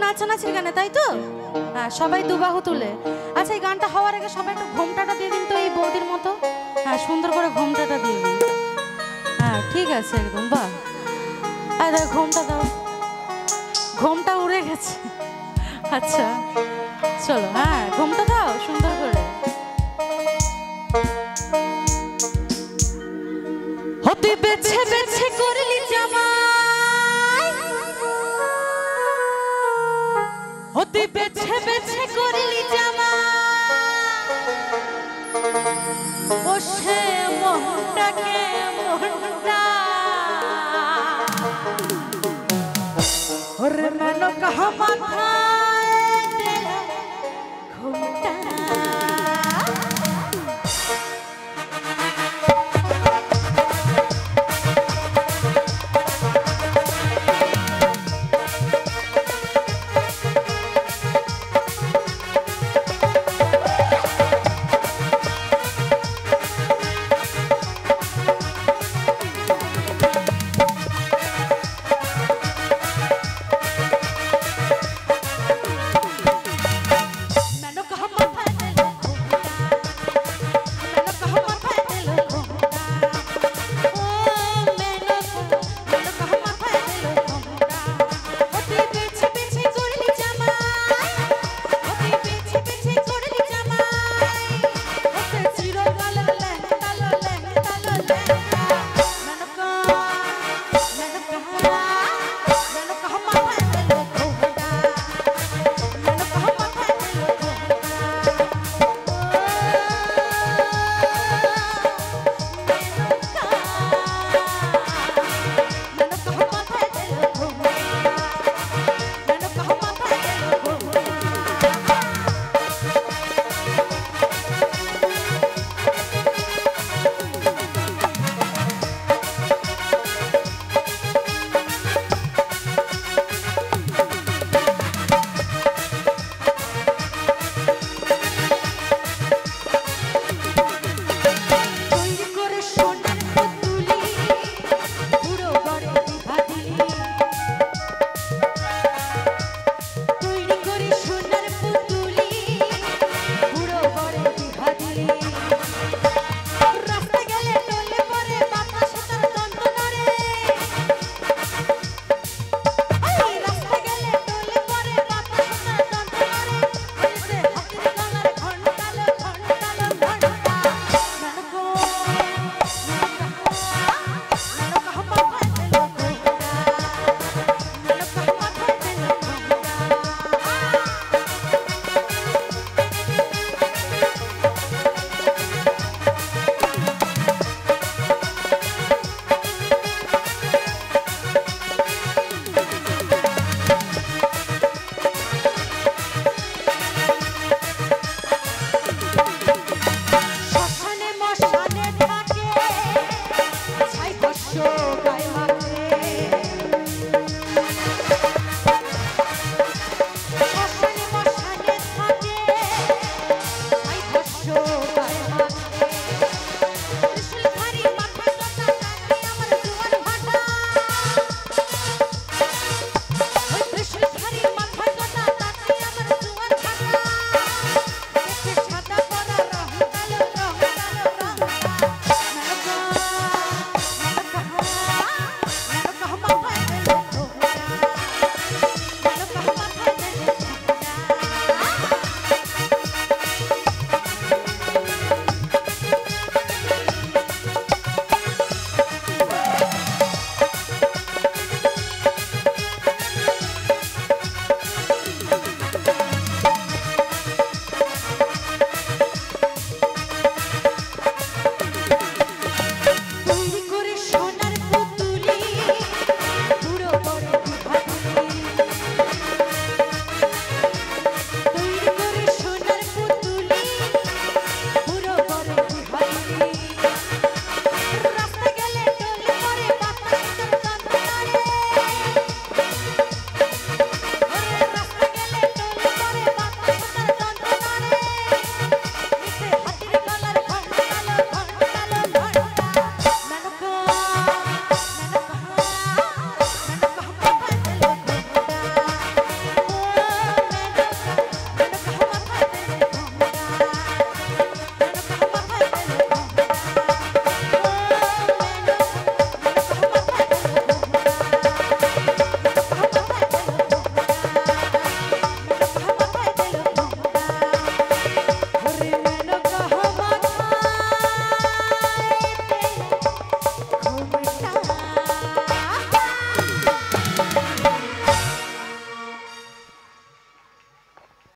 নাচানাচির গানে, তাই তো? হ্যাঁ, সবাই দুবাহু তুলে। আচ্ছা, এই গানটা হওয়ার আগে সবাই একটু ঘোমটাটা দিয়ে দিন তো এই বৌদির মতো। হ্যাঁ, সুন্দর করে ঘোমটাটা দিয়ে দিন। হ্যাঁ, ঠিক আছে একদম, বাহ। আর দেখো, ঘোমটা দাও, ঘোমটা উড়ে গেছে। আচ্ছা চলো, হ্যাঁ ঘোমটা দাও সুন্দর করে। তুই বেছে বেছে করলি জামাই, তুই বেছে বেছে করলি জামাই, বসে মনটাকে মনটা ওরে মন কহ মাথায় তেরা ঘুমটা